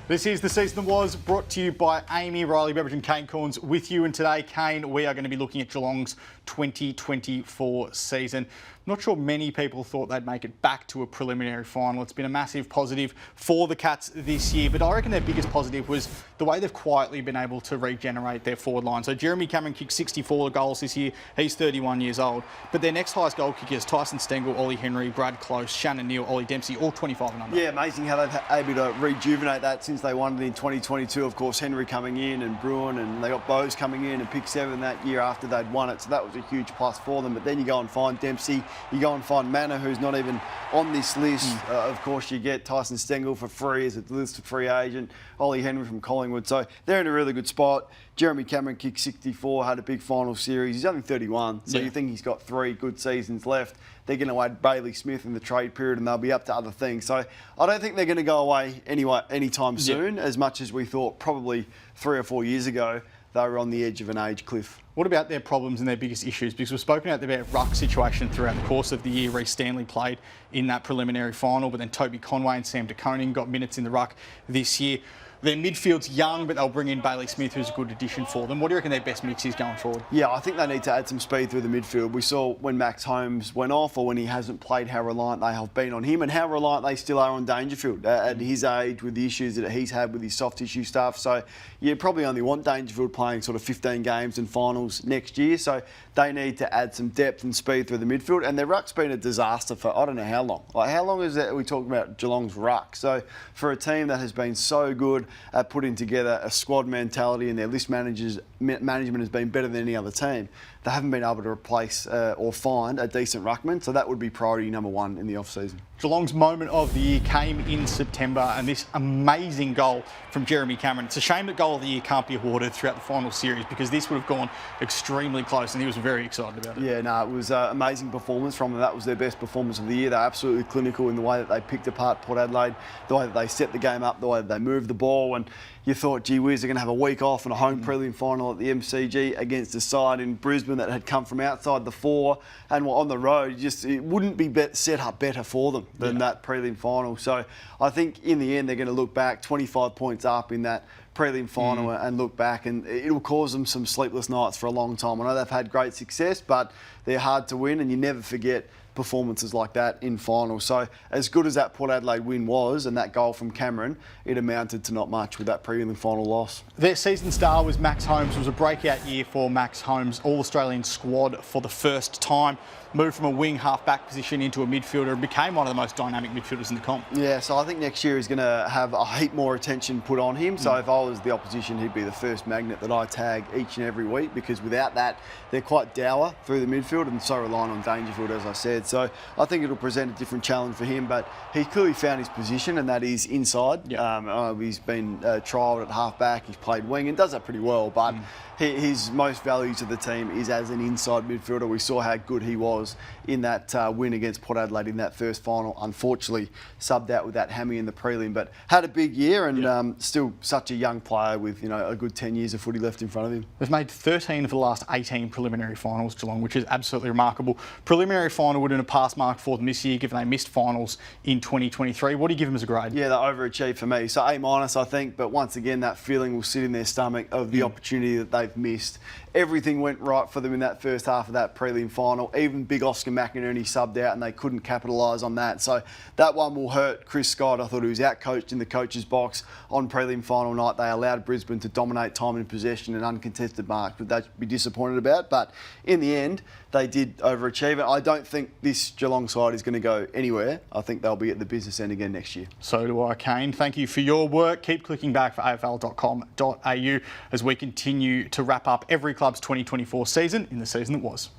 This is The Season That Was, brought to you by AAMI, Riley, Beveridge and Kane Cornes with you. And today, Kane, we are going to be looking at Geelong's 2024 season. Not sure many people thought they'd make it back to a preliminary final. It's been a massive positive for the Cats this year, but I reckon their biggest positive was the way they've quietly been able to regenerate their forward line. So Jeremy Cameron kicked 64 goals this year. He's 31 years old. But their next highest goal kickers, Tyson Stengel, Ollie Henry, Brad Close, Shannon Neal, Ollie Dempsey, all 25 and under. Yeah, amazing how they've been able to rejuvenate that since they won it in 2022. Of course, Henry coming in and Bruin, and they got Bose coming in and pick 7 that year after they'd won it. So that was a huge plus for them. But then you go and find Dempsey, you go and find Manor, who's not even on this list. Of course, you get Tyson Stengel for free as a listed free agent, Ollie Henry from Collingwood. So they're in a really good spot. Jeremy Cameron kicked 64, had a big final series. He's only 31, so you think he's got 3 good seasons left. They're going to add Bailey Smith in the trade period, and they'll be up to other things. So I don't think they're going to go away anytime soon, as much as we thought probably 3 or 4 years ago they were on the edge of an age cliff. What about their problems and their biggest issues? Because we've spoken about the ruck situation throughout the course of the year. Reece Stanley played in that preliminary final, but then Toby Conway and Sam De Koning got minutes in the ruck this year. Their midfield's young, but they'll bring in Bailey Smith, who's a good addition for them. What do you reckon their best mix is going forward? Yeah, I think they need to add some speed through the midfield. We saw when Max Holmes went off, or when he hasn't played, how reliant they have been on him, and how reliant they still are on Dangerfield at his age with the issues that he's had with his soft tissue stuff. So you probably only want Dangerfield playing sort of 15 games and finals next year. So they need to add some depth and speed through the midfield. And their ruck's been a disaster for I don't know how long. Like, how long is that we talking about Geelong's ruck? So for a team that has been so good at putting together a squad mentality, and their list management has been better than any other team, they haven't been able to replace or find a decent ruckman. So that would be priority number 1 in the off-season. Geelong's moment of the year came in September, and this amazing goal from Jeremy Cameron. It's a shame that goal of the year can't be awarded throughout the final series, because this would have gone extremely close, and he was very excited about it. Yeah, no, it was an amazing performance from them. That was their best performance of the year. They're absolutely clinical in the way that they picked apart Port Adelaide, the way that they set the game up, the way that they moved the ball, and you thought, gee whiz, they're going to have a week off and a home prelim final at the MCG against a side in Brisbane that had come from outside the 4 and were on the road. It wouldn't be set up better for them than that prelim final. So I think in the end they're going to look back 25 points up in that prelim final and look back, and it'll cause them some sleepless nights for a long time. I know they've had great success, but they're hard to win, and you never forget performances like that in finals. So as good as that Port Adelaide win was, and that goal from Cameron, it amounted to not much with that prelim final loss. Their season star was Max Holmes. It was a breakout year for Max Holmes, All-Australian squad for the first time. Moved from a wing half-back position into a midfielder and became one of the most dynamic midfielders in the comp. Yeah, so I think next year he's going to have a heap more attention put on him. So if I was the opposition, he'd be the first magnet that I tag each and every week, because without that, they're quite dour through the midfield and so reliant on Dangerfield, as I said. So I think it'll present a different challenge for him, but he's clearly found his position, and that is inside. He's been trialled at half-back, he's played wing and does that pretty well, but his most value to the team is as an inside midfielder. We saw how good he was in that win against Port Adelaide in that first final. Unfortunately, subbed out with that hammy in the prelim, but had a big year, and still such a young player with a good 10 years of footy left in front of him. They've made 13 of the last 18 preliminary finals, Geelong, which is absolutely remarkable. Preliminary final would have been a pass mark for them this year, given they missed finals in 2023. What do you give them as a grade? Yeah, they overachieved for me. So A-, I think, but once again, that feeling will sit in their stomach of the opportunity that they've missed. Everything went right for them in that first half of that prelim final. Even big Oscar McInerney subbed out, and they couldn't capitalise on that. So that one will hurt Chris Scott. I thought he was out-coached in the coach's box on prelim final night. They allowed Brisbane to dominate time in possession and uncontested marks, but they'd be disappointed about. But in the end, they did overachieve it. I don't think this Geelong side is going to go anywhere. I think they'll be at the business end again next year. So do I, Kane. Thank you for your work. Keep clicking back for afl.com.au as we continue to wrap up every club's 2024 season in The Season That Was.